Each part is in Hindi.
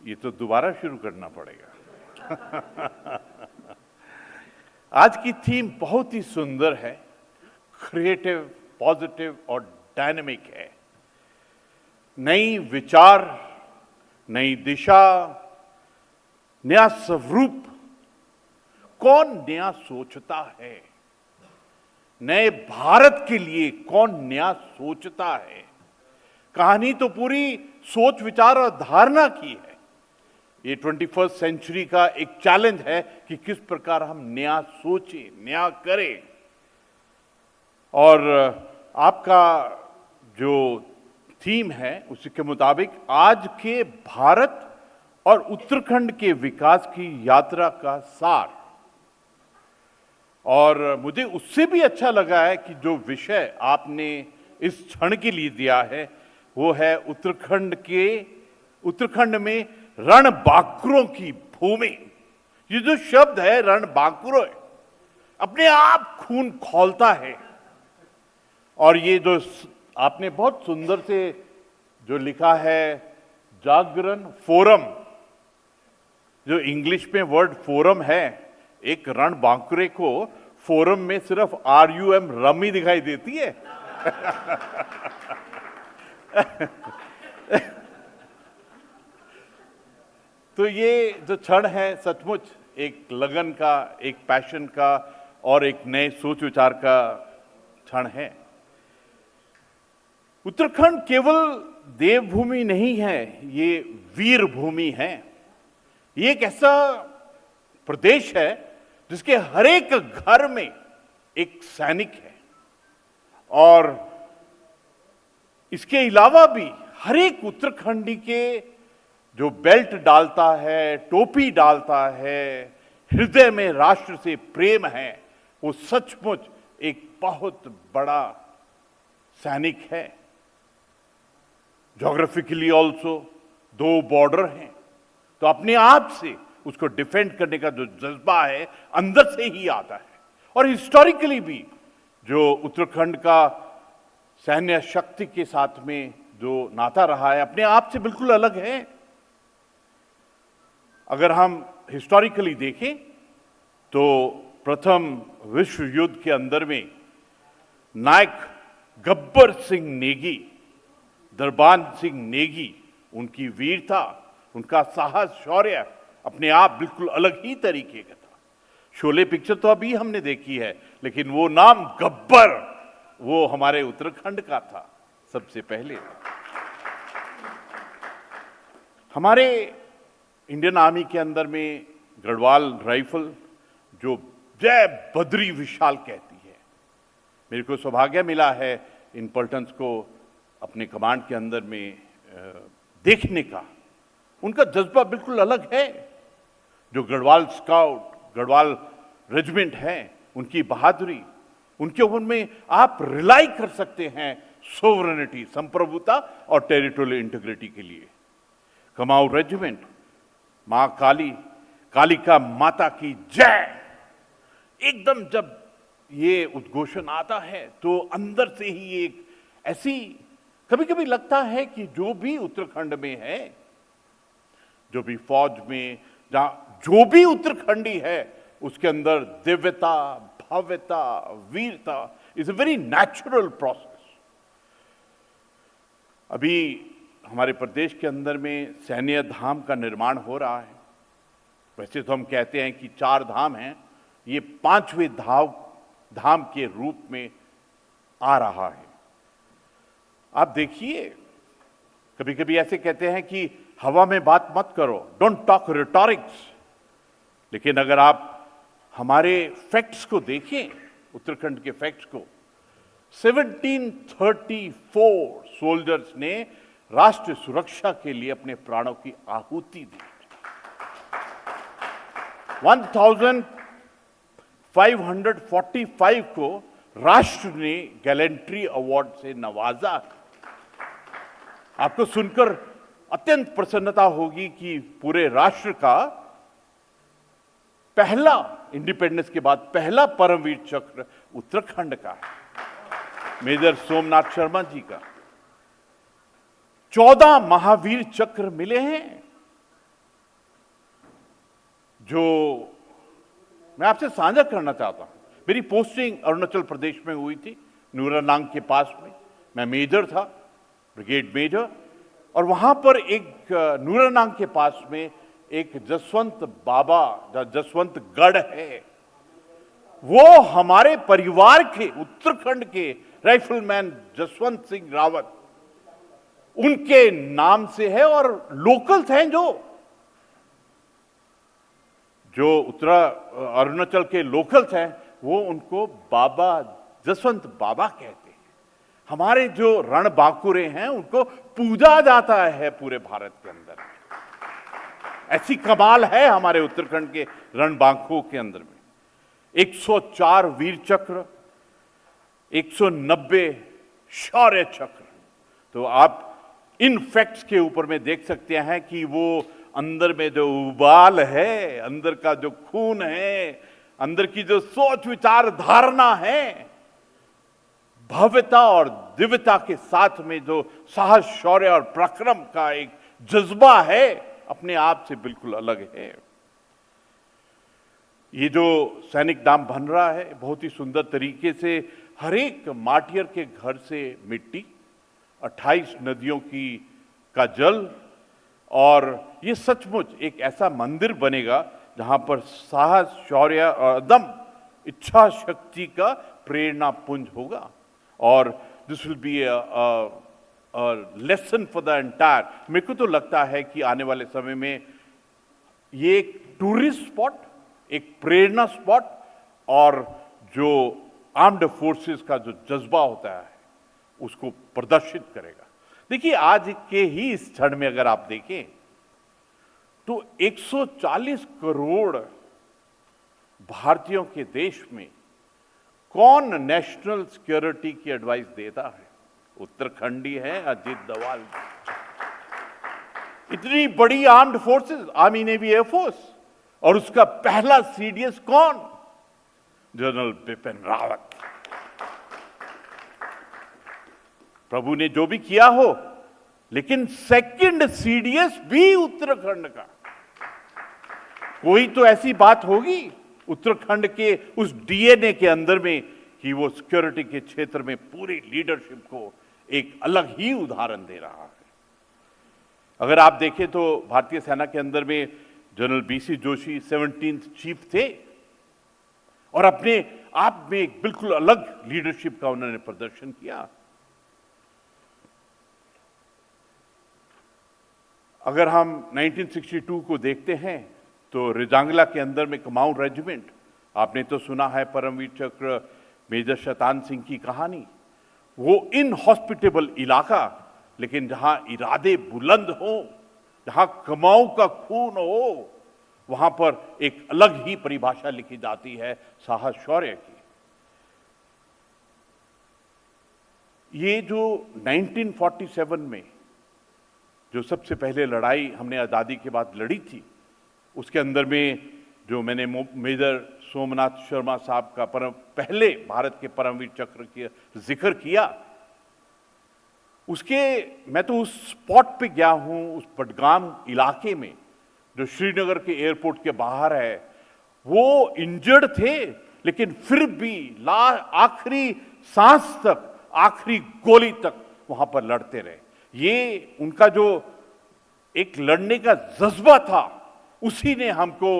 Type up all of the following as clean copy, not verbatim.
ये तो दोबारा शुरू करना पड़ेगा। आज की थीम बहुत ही सुंदर है, क्रिएटिव, पॉजिटिव और डायनेमिक है। नई विचार, नई दिशा, नया स्वरूप। कौन नया सोचता है? नए भारत के लिए कौन नया सोचता है? कहानी तो पूरी सोच, विचार और धारणा की है। ये 21st सेंचुरी का एक चैलेंज है कि किस प्रकार हम नया सोचें, नया करें। और आपका जो थीम है उसी के मुताबिक आज के भारत और उत्तराखंड के विकास की यात्रा का सार। और मुझे उससे भी अच्छा लगा है कि जो विषय आपने इस क्षण के लिए दिया है वो है उत्तराखंड में रणबांकुरों की भूमि। ये जो शब्द है रणबांकुरों, अपने आप खून खौलता है। और ये जो आपने बहुत सुंदर से जो लिखा है जागरण फोरम, जो इंग्लिश में वर्ड फोरम है, एक रणबांकुरे को फोरम में सिर्फ RUM रमी दिखाई देती है। तो ये जो क्षण है सचमुच एक लगन का, एक पैशन का और एक नए सोच विचार का क्षण है। उत्तराखंड केवल देवभूमि नहीं है, ये वीर भूमि है। ये एक ऐसा प्रदेश है जिसके हर एक घर में एक सैनिक है। और इसके अलावा भी हर एक उत्तराखंडी के जो बेल्ट डालता है, टोपी डालता है, हृदय में राष्ट्र से प्रेम है, वो सचमुच एक बहुत बड़ा सैनिक है। ज्योग्राफिकली ऑल्सो 2 बॉर्डर हैं, तो अपने आप से उसको डिफेंड करने का जो जज्बा है अंदर से ही आता है। और हिस्टोरिकली भी जो उत्तराखंड का सैन्य शक्ति के साथ में जो नाता रहा है अपने आप से बिल्कुल अलग है। अगर हम हिस्टोरिकली देखें तो प्रथम विश्व युद्ध के अंदर में नायक गब्बर सिंह नेगी, दरबान सिंह नेगी, उनकी वीरता, उनका साहस, शौर्य अपने आप बिल्कुल अलग ही तरीके का था। शोले पिक्चर तो अभी हमने देखी है, लेकिन वो नाम गब्बर वो हमारे उत्तराखंड का था सबसे पहले। हमारे इंडियन आर्मी के अंदर में गढ़वाल राइफल जो जय बद्री विशाल कहती है, मेरे को सौभाग्य मिला है इन पल्टन्स को अपने कमांड के अंदर में देखने का। उनका जज्बा बिल्कुल अलग है। जो गढ़वाल स्काउट, गढ़वाल रेजिमेंट है, उनकी बहादुरी, उनके उनमें आप रिलाई कर सकते हैं सोवरेनिटी, संप्रभुता और टेरिटोरियल इंटीग्रिटी के लिए। कमाऊ रेजिमेंट, मां काली, कालिका माता की जय, एकदम जब ये उद्घोषण आता है तो अंदर से ही एक ऐसी, कभी कभी लगता है कि जो भी उत्तराखंड में है, जो भी फौज में जो भी उत्तराखंडी है, उसके अंदर दिव्यता, भव्यता, वीरता is a very natural process. अभी हमारे प्रदेश के अंदर में सैन्य धाम का निर्माण हो रहा है। वैसे तो हम कहते हैं कि 4 धाम हैं, ये 5वें धाम के रूप में आ रहा है। आप देखिए, कभी कभी ऐसे कहते हैं कि हवा में बात मत करो, डोंट टॉक रिटोरिक्स। लेकिन अगर आप हमारे फैक्ट्स को देखें, उत्तराखंड के फैक्ट्स को, 1734 सोल्जर्स ने राष्ट्र सुरक्षा के लिए अपने प्राणों की आहुति दी। 1545 को राष्ट्र ने गैलेंट्री अवार्ड से नवाजा। आपको सुनकर अत्यंत प्रसन्नता होगी कि पूरे राष्ट्र का पहला, इंडिपेंडेंस के बाद पहला परमवीर चक्र उत्तराखंड का है, मेजर सोमनाथ शर्मा जी का। 14 महावीर चक्र मिले हैं। जो मैं आपसे साझा करना चाहता हूं। मेरी पोस्टिंग अरुणाचल प्रदेश में हुई थी, नुरानांग के पास में। मैं मेजर था, ब्रिगेड मेजर, और वहां पर एक नुरानांग के पास में एक जसवंत बाबा, जसवंत गढ़ है। वो हमारे परिवार के, उत्तराखंड के राइफलमैन जसवंत सिंह रावत, उनके नाम से है। और लोकल्स हैं जो अरुणाचल के लोकल्स हैं, वो उनको बाबा, जसवंत बाबा कहते हैं। हमारे जो रणबांकुरे हैं, उनको पूजा जाता है पूरे भारत के अंदर। ऐसी कमाल है हमारे उत्तराखंड के रणबांकुओं के अंदर में। 104 वीर चक्र, 190 शौर्य चक्र। तो आप इन फैक्ट्स के ऊपर में देख सकते हैं कि वो अंदर में जो उबाल है, अंदर का जो खून है, अंदर की जो सोच विचार धारणा है, भव्यता और दिव्यता के साथ में जो साहस, शौर्य और पराक्रम का एक जज्बा है, अपने आप से बिल्कुल अलग है। ये जो सैनिक धाम बन रहा है, बहुत ही सुंदर तरीके से हर एक मार्टियर के घर से मिट्टी, 28 नदियों का जल, और ये सचमुच एक ऐसा मंदिर बनेगा जहां पर साहस, शौर्य और अदम इच्छा शक्ति का प्रेरणा पुंज होगा। और this will be lesson for the entire. मेरे को तो लगता है कि आने वाले समय में ये एक टूरिस्ट स्पॉट, एक प्रेरणा स्पॉट, और जो आर्म्ड फोर्सेस का जो जज्बा होता है उसको प्रदर्शित करेगा। देखिए, आज के ही इस क्षण में अगर आप देखें तो 140 करोड़ भारतीयों के देश में कौन नेशनल सिक्योरिटी की एडवाइस देता है? उत्तराखंडी है अजीत डोभाल। इतनी बड़ी armed forces, army, navy, air force, और उसका पहला सीडीएस कौन? जनरल बिपिन रावत। प्रभु ने जो भी किया हो, लेकिन सेकंड सीडीएस भी उत्तराखंड का। कोई तो ऐसी बात होगी उत्तराखंड के उस डीएनए के अंदर में कि वो सिक्योरिटी के क्षेत्र में पूरी लीडरशिप को एक अलग ही उदाहरण दे रहा है। अगर आप देखें तो भारतीय सेना के अंदर में general BC Joshi 17th chief थे, और अपने आप में एक बिल्कुल अलग लीडरशिप का उन्होंने प्रदर्शन किया। अगर हम 1962 को देखते हैं तो रिजांगला के अंदर में कुमाऊं रेजिमेंट, आपने तो सुना है परमवीर चक्र मेजर शतान सिंह की कहानी। वो इनहॉस्पिटेबल इलाका, लेकिन जहां इरादे बुलंद हो, जहां कुमाऊं का खून हो, वहां पर एक अलग ही परिभाषा लिखी जाती है साहस, शौर्य की। ये जो 1947 में जो सबसे पहले लड़ाई हमने आज़ादी के बाद लड़ी थी, उसके अंदर में जो मैंने मेजर सोमनाथ शर्मा साहब का पहले भारत के परमवीर चक्र की जिक्र किया, उसके मैं तो उस स्पॉट पे गया हूं, उस बडगाम इलाके में जो श्रीनगर के एयरपोर्ट के बाहर है। वो इंजर्ड थे, लेकिन फिर भी आखिरी सांस तक, आखिरी गोली तक वहां पर लड़ते रहे। ये उनका जो एक लड़ने का जज्बा था, उसी ने हमको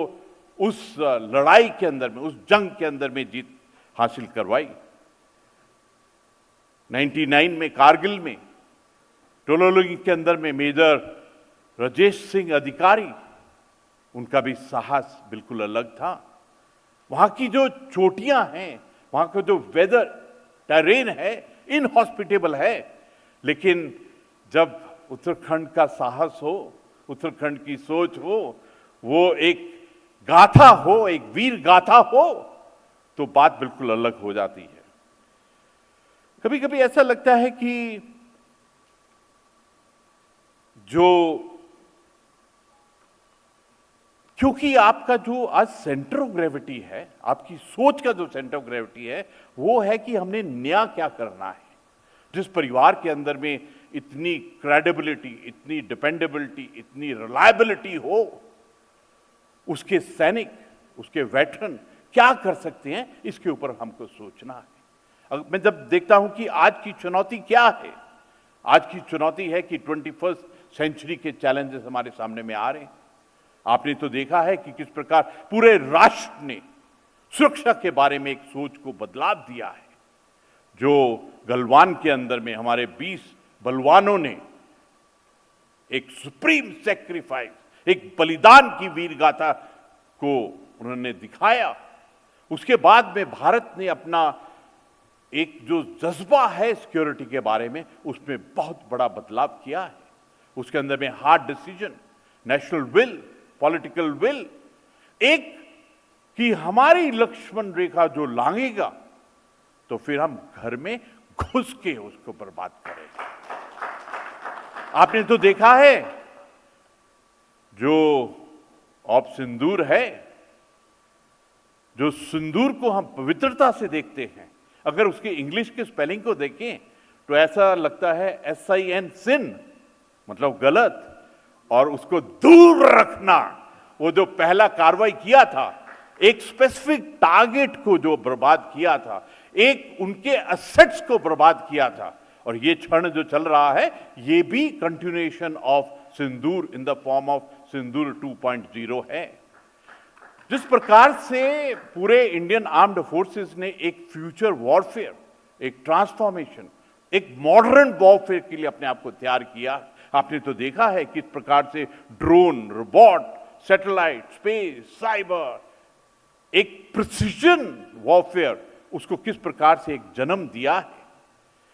उस लड़ाई के अंदर में, उस जंग के अंदर में जीत हासिल करवाई। 99 में कारगिल में टोलोलोगी के अंदर में मेजर राजेश सिंह अधिकारी, उनका भी साहस बिल्कुल अलग था। वहां की जो चोटियां हैं, वहां का जो वेदर टेरेन है, इनहॉस्पिटेबल है, लेकिन जब उत्तराखंड का साहस हो, उत्तराखंड की सोच हो, वो एक गाथा हो, एक वीर गाथा हो, तो बात बिल्कुल अलग हो जाती है। कभी कभी ऐसा लगता है कि क्योंकि आपका जो आज सेंटर ऑफ ग्रेविटी है, आपकी सोच का जो सेंटर ऑफ ग्रेविटी है, वो है कि हमने नया क्या करना है। जिस परिवार के अंदर में इतनी क्रेडिबिलिटी, इतनी डिपेंडेबिलिटी, इतनी रिलायबिलिटी हो, उसके सैनिक, उसके वेटरन क्या कर सकते हैं, इसके ऊपर हमको सोचना है। मैं जब देखता हूं कि आज की चुनौती क्या है, आज की चुनौती है कि 21st सेंचुरी के चैलेंजेस हमारे सामने में आ रहे हैं। आपने तो देखा है कि किस प्रकार पूरे राष्ट्र ने सुरक्षा के बारे में एक सोच को बदलाव दिया है। जो गलवान के अंदर में हमारे 20 बलवानों ने एक सुप्रीम सेक्रीफाइस, एक बलिदान की वीर गाथा को उन्होंने दिखाया। उसके बाद में भारत ने अपना एक जो जज्बा है सिक्योरिटी के बारे में, उसमें बहुत बड़ा बदलाव किया है। उसके अंदर में hard decision, national will, political will, एक कि हमारी लक्ष्मण रेखा जो लांघेगा तो फिर हम घर में घुस के उसको बर्बाद करेंगे। आपने तो देखा है जो ऑप सिंदूर है, जो सिंदूर को हम पवित्रता से देखते हैं, अगर उसके इंग्लिश के स्पेलिंग को देखें तो ऐसा लगता है SIN, सिन मतलब गलत, और उसको दूर रखना। वो जो पहला कार्रवाई किया था, एक स्पेसिफिक टारगेट को जो बर्बाद किया था, एक उनके असेट्स को बर्बाद किया था, और ये क्षण जो चल रहा है ये भी continuation of Sindoor in the form of Sindoor 2.0 है। जिस प्रकार से पूरे इंडियन आर्म्ड फोर्सेस ने एक फ्यूचर वॉरफेयर, एक ट्रांसफॉर्मेशन, एक मॉडर्न वॉरफेयर के लिए अपने आप को तैयार किया, आपने तो देखा है किस प्रकार से drone, robot, satellite, space, cyber, एक प्रिसिजन वॉरफेयर, उसको किस प्रकार से एक जन्म दिया है।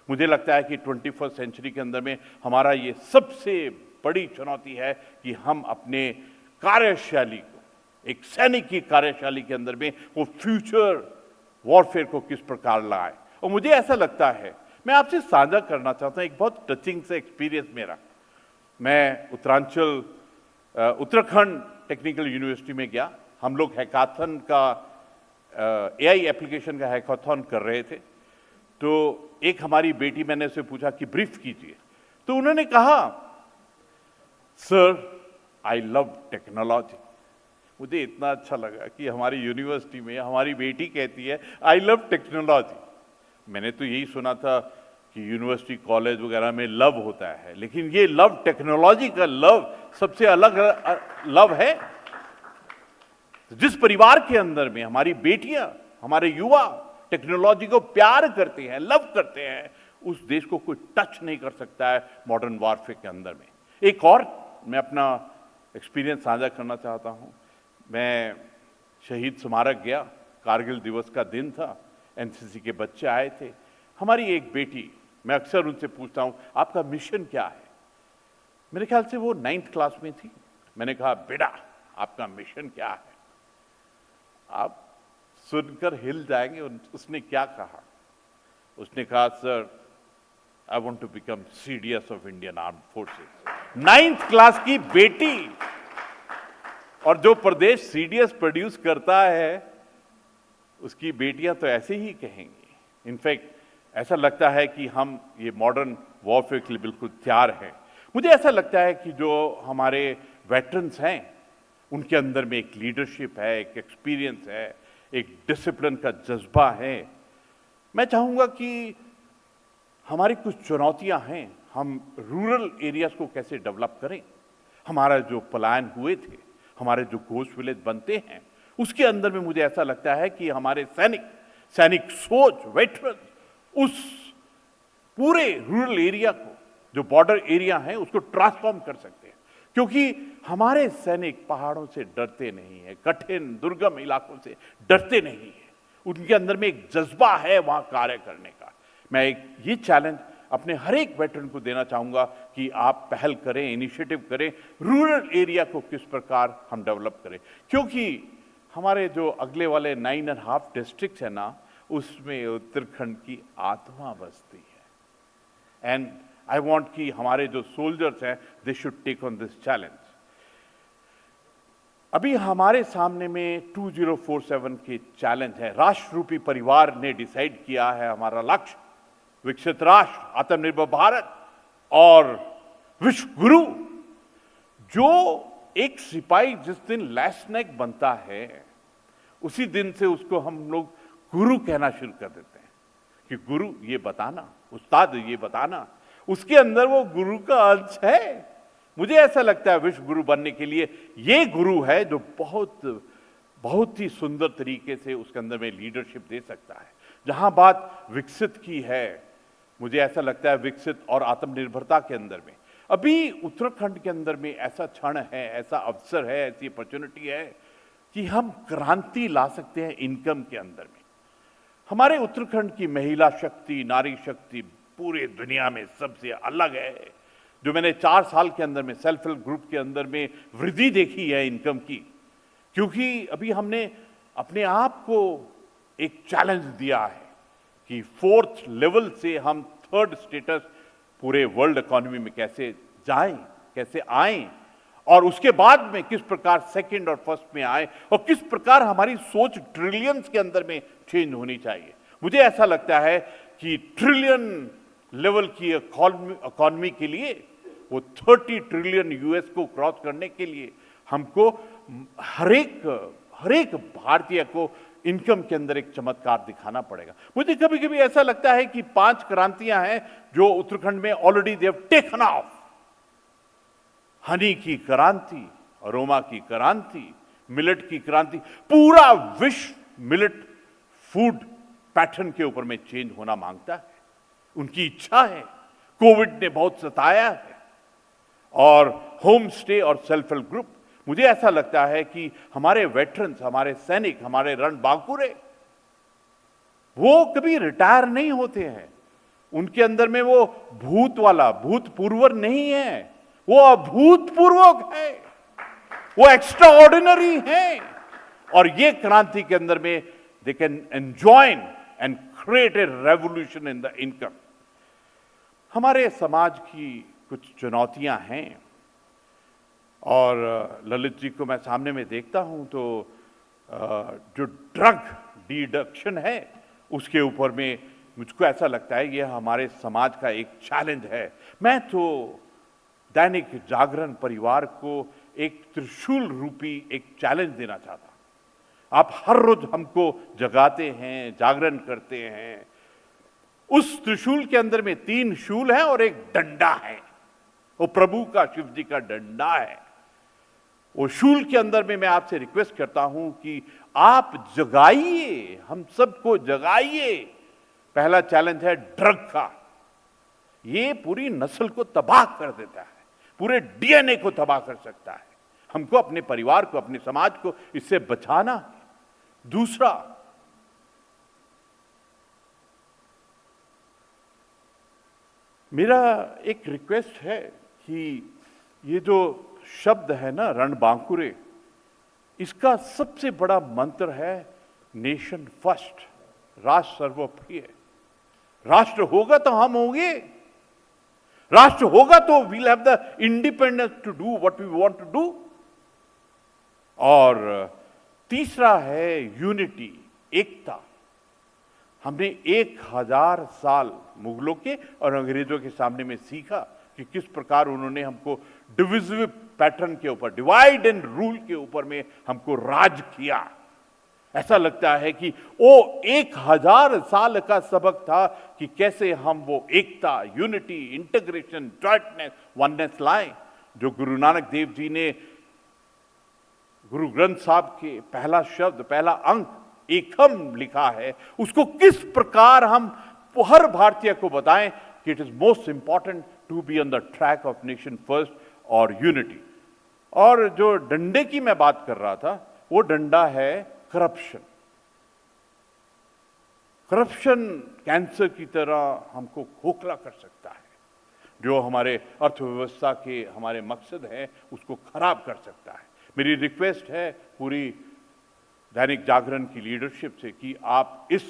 मुझे लगता है कि 21st सेंचुरी के अंदर में हमारा ये सबसे बड़ी चुनौती है कि हम अपने कार्यशैली को, एक सैनिक की कार्यशैली के अंदर में वो फ्यूचर वॉरफेयर को किस प्रकार लाए। और मुझे ऐसा लगता है, मैं आपसे साझा करना चाहता हूं एक बहुत टचिंग से एक्सपीरियंस मेरा। मैं उत्तराखंड टेक्निकल यूनिवर्सिटी में गया। हम लोग हैकाथन का AI एप्लीकेशन का हैकाथन कर रहे थे। तो एक हमारी बेटी, मैंने उससे पूछा कि ब्रीफ कीजिए, तो उन्होंने कहा सर आई लव टेक्नोलॉजी। मुझे इतना अच्छा लगा कि हमारी यूनिवर्सिटी में हमारी बेटी कहती है आई लव टेक्नोलॉजी। मैंने तो यही सुना था कि यूनिवर्सिटी कॉलेज वगैरह में लव होता है, लेकिन ये लव टेक्नोलॉजी का लव सबसे अलग लव है। जिस परिवार के अंदर में हमारी बेटियां, हमारे युवा टेक्नोलॉजी को प्यार करते हैं, लव करते हैं, उस देश को कोई टच नहीं कर सकता है मॉडर्न वॉरफेयर के अंदर में। एक और मैं अपना एक्सपीरियंस साझा करना चाहता हूं। मैं शहीद स्मारक गया, कारगिल दिवस का दिन था, NCC के बच्चे आए थे। हमारी एक बेटी, मैं अक्सर उनसे पूछता हूं आपका मिशन क्या है। मेरे ख्याल से वो 9th क्लास में थी। मैंने कहा बेटा आपका मिशन क्या है। आप सुनकर हिल जाएंगे। उसने क्या कहा, उसने कहा sir I want to become CDS of Indian armed forces. 9th class की बेटी, और जो प्रदेश CDS प्रोड्यूस करता है उसकी बेटियां तो ऐसे ही कहेंगी। इनफैक्ट ऐसा लगता है कि हम ये मॉडर्न वॉरफेयर के लिए बिल्कुल तैयार हैं। मुझे ऐसा लगता है कि जो हमारे वेटरन्स हैं उनके अंदर में एक लीडरशिप है, एक एक्सपीरियंस है, एक डिसिप्लिन का जज्बा है। मैं चाहूँगा कि हमारी कुछ चुनौतियां हैं, हम रूरल एरियाज को कैसे डेवलप करें। हमारा जो पलायन हुए थे, हमारे जो घोस्ट विलेज बनते हैं, उसके अंदर में मुझे ऐसा लगता है कि हमारे सैनिक सोच, वेटरन उस पूरे रूरल एरिया को, जो बॉर्डर एरिया है, उसको ट्रांसफॉर्म कर सकते हैं। क्योंकि हमारे सैनिक पहाड़ों से डरते नहीं है, कठिन दुर्गम इलाकों से डरते नहीं है। उनके अंदर में एक जज्बा है वहां कार्य करने का। मैं ये चैलेंज अपने हर एक वेटरन को देना चाहूंगा कि आप पहल करें, इनिशिएटिव करें, रूरल एरिया को किस प्रकार हम डेवलप करें। क्योंकि हमारे जो अगले वाले 9.5 डिस्ट्रिक्ट्स है ना, उसमें उत्तराखंड की आत्मा बसती है। एंड आई वांट कि हमारे जो सोल्जर्स हैं they should take on this challenge. अभी हमारे सामने में 2047 के चैलेंज है। राष्ट्र रूपी परिवार ने डिसाइड किया है हमारा लक्ष्य विकसित राष्ट्र, आत्मनिर्भर भारत और विश्व गुरु। जो एक सिपाही जिस दिन लैसनैक बनता है उसी दिन से उसको हम लोग गुरु कहना शुरू कर देते हैं कि गुरु ये बताना, उस्ताद ये बताना। उसके अंदर वो गुरु का अंश है। मुझे ऐसा लगता है विश्व गुरु बनने के लिए ये गुरु है जो बहुत ही सुंदर तरीके से उसके अंदर में लीडरशिप दे सकता है। जहां बात विकसित की है, मुझे ऐसा लगता है विकसित और आत्मनिर्भरता के अंदर में, अभी उत्तराखंड के अंदर में ऐसा क्षण है, ऐसा अवसर है, ऐसी अपॉर्चुनिटी है कि हम क्रांति ला सकते हैं इनकम के अंदर में। हमारे उत्तराखंड की महिला शक्ति, नारी शक्ति पूरे दुनिया में सबसे अलग है। जो मैंने 4 साल के अंदर में सेल्फ हेल्प ग्रुप के अंदर में वृद्धि देखी है इनकम की, क्योंकि अभी हमने अपने आप को एक चैलेंज दिया है कि 4th लेवल से हम 3rd स्टेटस पूरे वर्ल्ड इकोनॉमी में कैसे जाएं, कैसे आएं, और उसके बाद में किस प्रकार 2nd और 1st में आए, और किस प्रकार हमारी सोच ट्रिलियंस के अंदर में चेंज होनी चाहिए। मुझे ऐसा लगता है कि ट्रिलियन लेवल की इकोनॉमी के लिए, वो 30 ट्रिलियन यूएस को क्रॉस करने के लिए हमको हर एक भारतीय को इनकम के अंदर एक चमत्कार दिखाना पड़ेगा। मुझे कभी कभी ऐसा लगता है कि 5 क्रांतियां हैं जो उत्तराखंड में already they have taken of. Honey की क्रांति, अरोमा की क्रांति, मिलेट की क्रांति, पूरा विश्व मिलेट फूड पैटर्न के ऊपर में चेंज होना मांगता है। उनकी इच्छा है। कोविड ने बहुत सताया है, और होम स्टे और सेल्फ हेल्प ग्रुप, मुझे ऐसा लगता है कि हमारे वेटरन्स, हमारे सैनिक, हमारे रणबांकुरे, वो कभी रिटायर नहीं होते हैं। उनके अंदर में वो भूतपूर्व नहीं है, वो अभूतपूर्व है, वो एक्स्ट्रा ऑर्डिनरी है। और ये क्रांति के अंदर में they can enjoy and create a revolution in the income. हमारे समाज की कुछ चुनौतियां हैं, और ललित जी को मैं सामने में देखता हूं तो जो ड्रग डिडक्शन है उसके ऊपर में मुझको ऐसा लगता है ये हमारे समाज का एक चैलेंज है। मैं तो दैनिक जागरण परिवार को एक त्रिशूल रूपी एक चैलेंज देना चाहता हूं। आप हर रोज हमको जगाते हैं, जागरण करते हैं। उस त्रिशूल के अंदर में 3 शूल हैं और एक डंडा है, वो प्रभु का, शिव जी का डंडा है। वो शूल के अंदर में मैं आपसे रिक्वेस्ट करता हूं कि आप जगाइए, हम सबको जगाइए। पहला चैलेंज है ड्रग का। ये पूरी नस्ल को तबाह कर देता है, पूरे डीएनए को तबाह कर सकता है। हमको अपने परिवार को, अपने समाज को इससे बचाना है। दूसरा, मेरा एक रिक्वेस्ट है कि ये जो शब्द है ना रणबांकुरे, इसका सबसे बड़ा मंत्र है नेशन फर्स्ट, राष्ट्र सर्वोपरि। राष्ट्र होगा तो हम होंगे, राष्ट्र होगा तो we'll have the independence to do what we want to do. और तीसरा है यूनिटी, एकता। हमने 1000 साल मुगलों के और अंग्रेजों के सामने में सीखा कि किस प्रकार उन्होंने हमको डिविजिव पैटर्न के ऊपर, डिवाइड एंड रूल के ऊपर में हमको राज किया। ऐसा लगता है कि वो 1000 साल का सबक था कि कैसे हम वो एकता, यूनिटी, इंटीग्रेशन, जॉइंटनेस, वननेस लाए। जो गुरु नानक देव जी ने गुरु ग्रंथ साहब के पहला शब्द, पहला अंक एकम लिखा है, उसको किस प्रकार हम हर भारतीय को बताएं कि it is most important to be on the track of nation first और यूनिटी। और जो डंडे की मैं बात कर रहा था, वो डंडा है करप्शन। करप्शन कैंसर की तरह हमको खोखला कर सकता है, जो हमारे अर्थव्यवस्था के हमारे मकसद हैं उसको खराब कर सकता है। मेरी रिक्वेस्ट है पूरी दैनिक जागरण की लीडरशिप से कि आप इस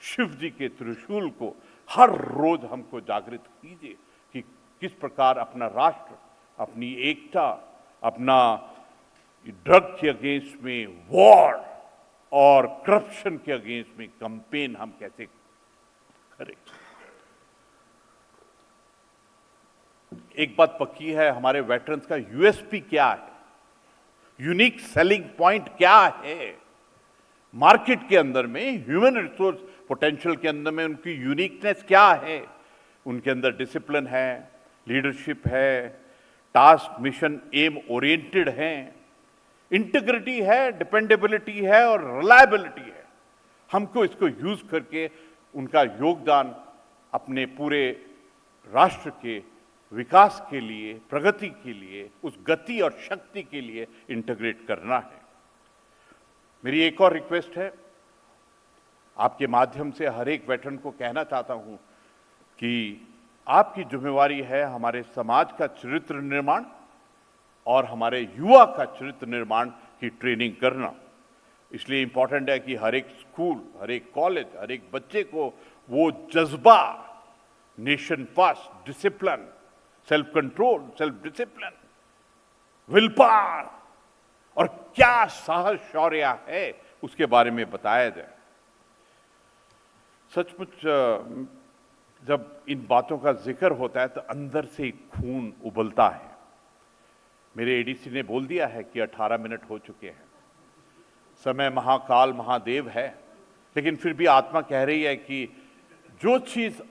शिव जी के त्रिशूल को हर रोज हमको जागृत कीजिए कि किस प्रकार अपना राष्ट्र, अपनी एकता, अपना ड्रग के अगेंस्ट में वॉर और करप्शन के अगेंस्ट में कैंपेन हम कैसे करें। एक बात पक्की है, हमारे वेटरन्स का यूएसपी क्या है? यूनिक सेलिंग पॉइंट क्या है, मार्केट के अंदर में, ह्यूमन रिसोर्स पोटेंशियल के अंदर में उनकी यूनिकनेस क्या है। उनके अंदर डिसिप्लिन है, लीडरशिप है, टास्क मिशन एम ओरिएंटेड है, इंटीग्रिटी है, डिपेंडेबिलिटी है और रिलायबिलिटी है। हमको इसको यूज करके उनका योगदान अपने पूरे राष्ट्र के विकास के लिए, प्रगति के लिए, उस गति और शक्ति के लिए इंटीग्रेट करना है। मेरी एक और रिक्वेस्ट है, आपके माध्यम से हर एक वेटरन को कहना चाहता हूं कि आपकी जिम्मेवारी है हमारे समाज का चरित्र निर्माण और हमारे युवा का चरित्र निर्माण की ट्रेनिंग करना। इसलिए इंपॉर्टेंट है कि हर एक स्कूल, हर एक कॉलेज, हर एक बच्चे को वो जज्बा, nation first, discipline, self control, self discipline, will power और क्या साहस शौर्य है उसके बारे में बताया जाए। सचमुच जब इन बातों का जिक्र होता है तो अंदर से खून उबलता है। मेरे एडीसी ने बोल दिया है कि 18 मिनट हो चुके हैं, समय महाकाल महादेव है, लेकिन फिर भी आत्मा कह रही है कि जो चीज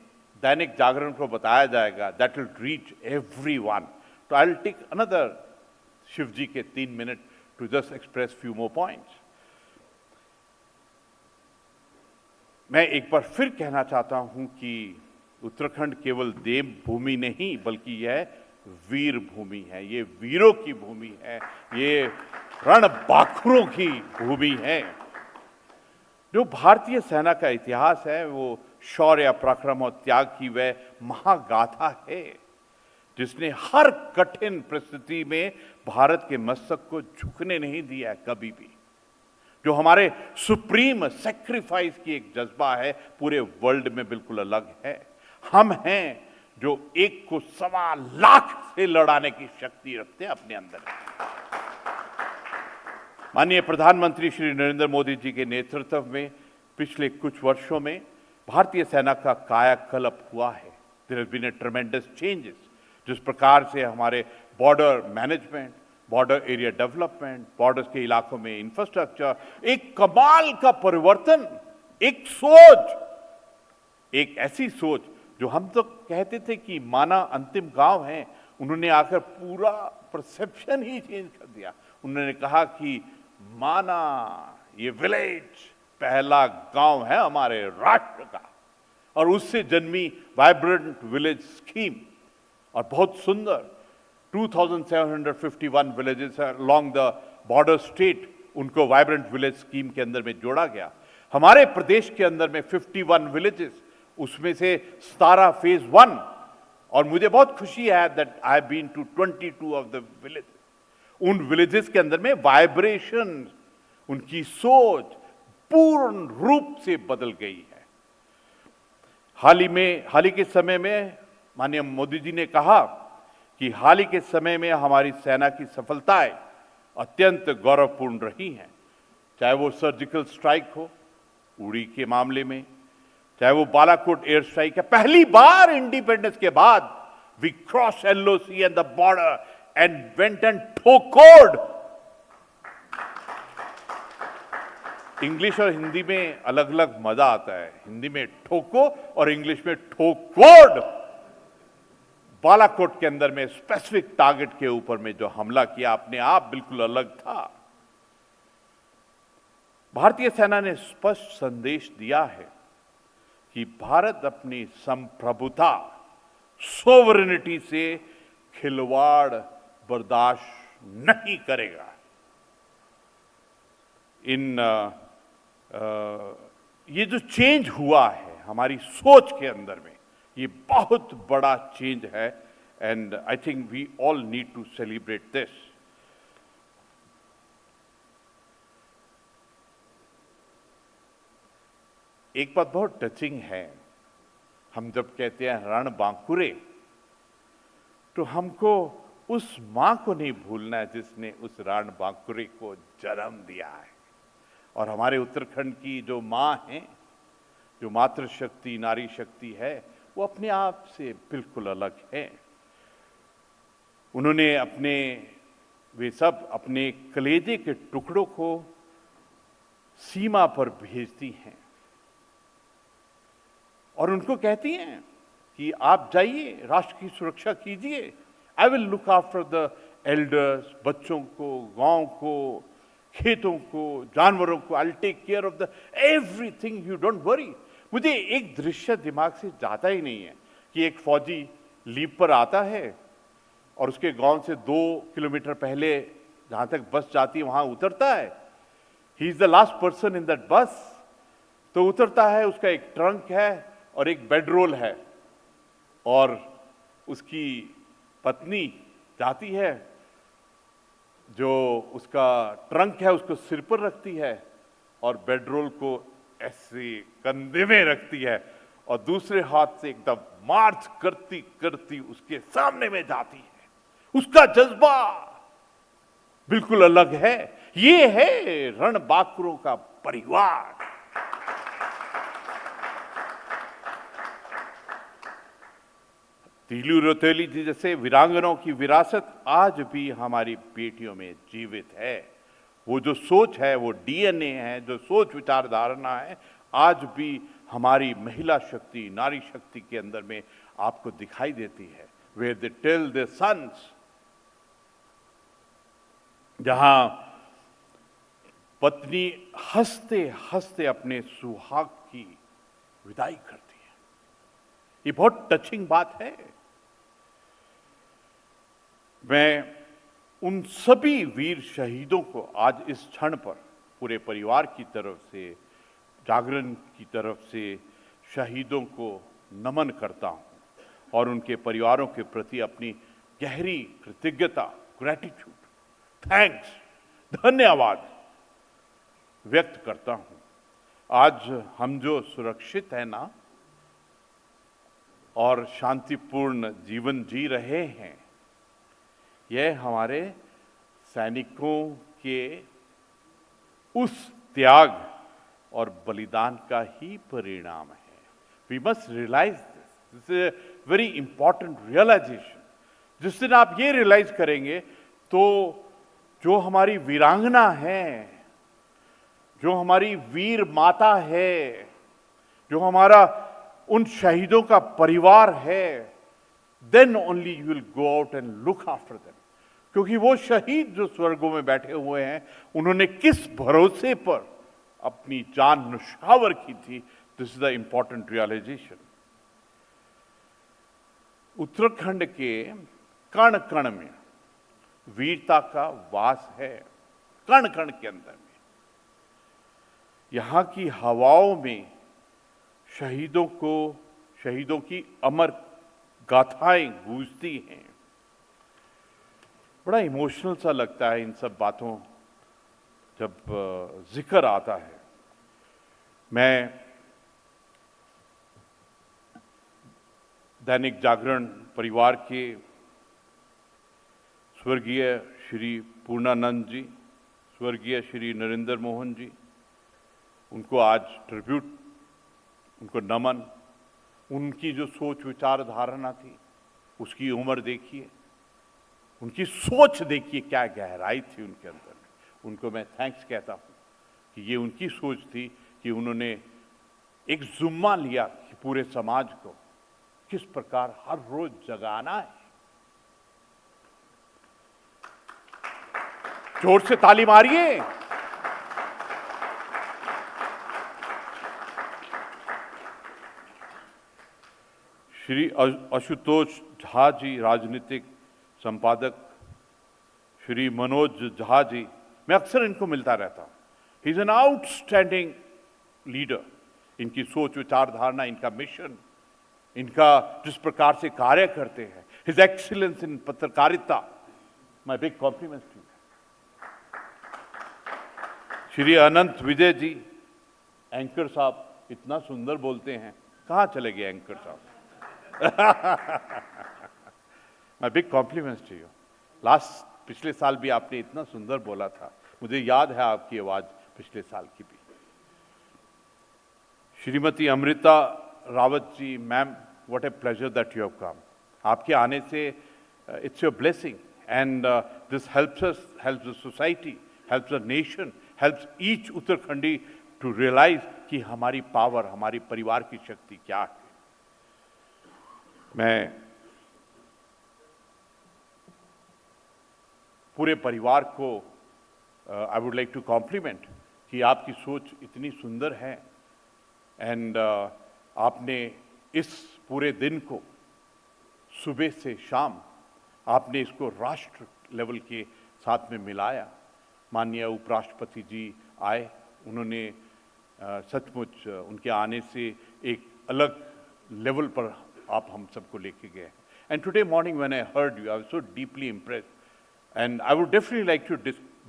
दैनिक जागरण को बताया जाएगा दैट विल रीच एवरीवन। तो I will take another Shiv ji के 3 minute to just express few more points. मैं एक बार फिर कहना चाहता हूं कि उत्तराखंड केवल देव भूमि नहीं बल्कि यह वीर भूमि है, ये वीरों की भूमि है, ये रणबांकुरों की भूमि है। जो भारतीय सेना का इतिहास है वो शौर्य, पराक्रम और त्याग की वह महागाथा है जिसने हर कठिन परिस्थिति में भारत के मस्तक को झुकने नहीं दिया है कभी भी। जो हमारे सुप्रीम सेक्रीफाइस की एक जज्बा है पूरे वर्ल्ड में बिल्कुल अलग है। हम हैं जो एक को 1.25 लाख से लड़ाने की शक्ति रखते हैं अपने अंदर। माननीय प्रधानमंत्री श्री नरेंद्र मोदी जी के नेतृत्व में पिछले कुछ वर्षों में भारतीय सेना का कायाकल्प हुआ है। There has been a tremendous changes. जिस प्रकार से हमारे border management, border area development, borders के इलाकों में इंफ्रास्ट्रक्चर, एक कमाल का परिवर्तन, एक सोच, एक ऐसी सोच जो हम तो कहते थे कि माना अंतिम गांव है, उन्होंने आकर पूरा परसेप्शन ही चेंज कर दिया। उन्होंने कहा कि माना ये विलेज पहला गांव है हमारे राष्ट्र का, और उससे जन्मी वाइब्रेंट विलेज स्कीम और बहुत सुंदर 2751 villages along the border state, उनको वाइब्रेंट विलेज स्कीम के अंदर में जोड़ा गया। हमारे प्रदेश के अंदर में 51 विलेजेस, उसमें से 17 फेज 1, और मुझे बहुत खुशी है that I have been to 22 of the villages. उन विलेजेस के अंदर में वाइब्रेशन, उनकी सोच पूर्ण रूप से बदल गई है। हाल ही के समय में माननीय मोदी जी ने कहा कि हाल ही के समय में हमारी सेना की सफलताएं अत्यंत गौरवपूर्ण रही हैं, चाहे वो सर्जिकल स्ट्राइक हो उड़ी के मामले में, चाहे वो बालाकोट एयर स्ट्राइक है। पहली बार इंडिपेंडेंस के बाद we cross LOC and the border and went and ठोकोड। इंग्लिश और हिंदी में अलग अलग मजा आता है, हिंदी में ठोको और इंग्लिश में ठोकोड। बालाकोट के अंदर में स्पेसिफिक टारगेट के ऊपर में जो हमला किया अपने आप बिल्कुल अलग था। भारतीय सेना ने स्पष्ट संदेश दिया है कि भारत अपनी संप्रभुता, सोवरेनिटी से खिलवाड़ बर्दाश्त नहीं करेगा। ये जो चेंज हुआ है हमारी सोच के अंदर में, ये बहुत बड़ा चेंज है and I think we all need to celebrate this. एक बात बहुत टचिंग है, हम जब कहते हैं रणबांकुरे, तो हमको उस मां को नहीं भूलना है जिसने उस रणबांकुरे को जन्म दिया है। और हमारे उत्तराखंड की जो मां है, जो मातृशक्ति, नारी शक्ति है, वो अपने आप से बिल्कुल अलग है। उन्होंने अपने वे सब अपने कलेजे के टुकड़ों को सीमा पर भेजती हैं और उनको कहती हैं कि आप जाइए, राष्ट्र की सुरक्षा कीजिए। I will look after the elders, बच्चों को, गांव को, खेतों को, जानवरों को। I take care of the everything, you don't worry. मुझे एक दृश्य दिमाग से जाता ही नहीं है कि एक फौजी लीव पर आता है और उसके गांव से 2 किलोमीटर पहले जहां तक बस जाती है वहां उतरता है। He is the last person in that बस। तो उतरता है, उसका एक ट्रंक है और एक बेडरोल है और उसकी पत्नी जाती है, जो उसका ट्रंक है उसको सिर पर रखती है और बेडरोल को ऐसे कंधे में रखती है और दूसरे हाथ से एकदम मार्च करती करती उसके सामने में जाती है। उसका जज्बा बिल्कुल अलग है। ये है रणबांकुरों का परिवार। तीलू रौतेली जी जैसे वीरांगनाओं की विरासत आज भी हमारी बेटियों में जीवित है। वो जो सोच है, वो डीएनए है, जो सोच विचार धारणा है, आज भी हमारी महिला शक्ति, नारी शक्ति के अंदर में आपको दिखाई देती है। Where they tell their sons, जहां पत्नी हंसते हंसते अपने सुहाग की विदाई करती है। ये बहुत टचिंग बात है। मैं उन सभी वीर शहीदों को आज इस क्षण पर पूरे परिवार की तरफ से, जागरण की तरफ से शहीदों को नमन करता हूं और उनके परिवारों के प्रति अपनी गहरी कृतज्ञता, ग्रैटिट्यूड, थैंक्स, धन्यवाद व्यक्त करता हूं। आज हम जो सुरक्षित है ना और शांतिपूर्ण जीवन जी रहे हैं, यह हमारे सैनिकों के उस त्याग और बलिदान का ही परिणाम है। We must realise this is a very important realisation. जिस दिन आप ये रियलाइज करेंगे तो जो हमारी वीरांगना है, जो हमारी वीर माता है, जो हमारा उन शहीदों का परिवार है, then only you will go out and look after them. क्योंकि वो शहीद जो स्वर्गों में बैठे हुए हैं, उन्होंने किस भरोसे पर अपनी जान न्यौछावर की थी। This is the important realisation. Uttarakhand के कण कण में वीरता का वास है, कण कण के अंदर में। यहां की हवाओं में शहीदों की अमर गाथाएं गूंजती हैं। बड़ा इमोशनल सा लगता है इन सब बातों जब जिक्र आता है। मैं दैनिक जागरण परिवार के स्वर्गीय श्री पूर्णानंद जी, स्वर्गीय श्री नरेंद्र मोहन जी, उनको आज ट्रिब्यूट, उनको नमन। उनकी जो सोच विचार धारणा थी, उसकी उम्र देखिए, उनकी सोच देखिए, क्या गहराई थी उनके अंदर में। उनको मैं थैंक्स कहता हूँ कि ये उनकी सोच थी कि उन्होंने एक जुम्मा लिया कि पूरे समाज को किस प्रकार हर रोज जगाना है। जोर से ताली मारिए। श्री आशुतोष झा जी, राजनीतिक संपादक, श्री मनोज झा जी, मैं अक्सर इनको मिलता रहता हूं। He is an outstanding leader. इनकी सोच विचार धारणा, इनका मिशन, इनका जिस प्रकार से कार्य करते हैं, हिज एक्सीलेंस इन पत्रकारिता, my big compliments to you. Shri Anant Vijay ji, anchor साहब, इतना सुंदर बोलते हैं। कहां चले गए एंकर साहब? My big compliments to you. पिछले साल भी आपने इतना सुंदर बोला था, मुझे याद है आपकी आवाज पिछले साल की भी। Shrimati Amrita Rawat ji, ma'am, what a pleasure that you have come. आपके आने से it's your blessing, and this helps us, helps the society, helps the nation, helps each Uttarakhandi to realize कि हमारी पावर, हमारी परिवार की शक्ति क्या है। मैं पूरे परिवार को I would like to compliment कि आपकी सोच इतनी सुंदर है एंड आपने इस पूरे दिन को सुबह से शाम आपने इसको राष्ट्र लेवल के साथ में मिलाया। माननीय उपराष्ट्रपति जी आए, उन्होंने सचमुच उनके आने से एक अलग लेवल पर आप हम सबको लेके गए। And today morning when I heard you, I was so deeply impressed and I would definitely like to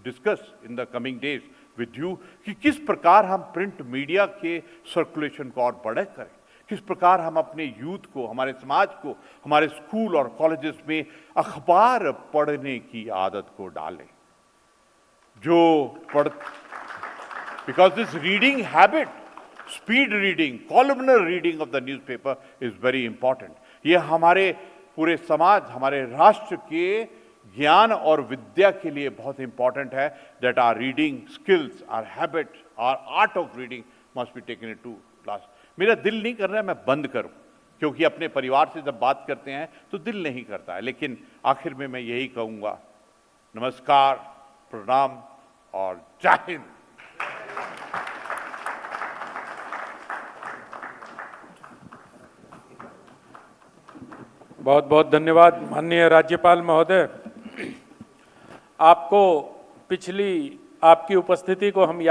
discuss in the coming days with you कि किस प्रकार हम प्रिंट मीडिया के सर्कुलेशन को और बढ़ा करें, किस प्रकार हम अपने यूथ को, हमारे समाज को, हमारे स्कूल और कॉलेजेस में अखबार पढ़ने की आदत को डालें। जो पढ़ because this reading habit, speed reading, columnar reading of the newspaper is very important. ये हमारे पूरे समाज, हमारे राष्ट्र के ज्ञान और विद्या के लिए बहुत इंपॉर्टेंट है that our reading skills, our habit, our art of reading must be taken into class. मेरा दिल नहीं कर रहा है मैं बंद करूं, क्योंकि अपने परिवार से जब बात करते हैं तो दिल नहीं करता है, लेकिन आखिर में मैं यही कहूंगा, नमस्कार, प्रणाम और जय हिंद। बहुत बहुत धन्यवाद माननीय राज्यपाल महोदय। आपको पिछली आपकी उपस्थिति को हम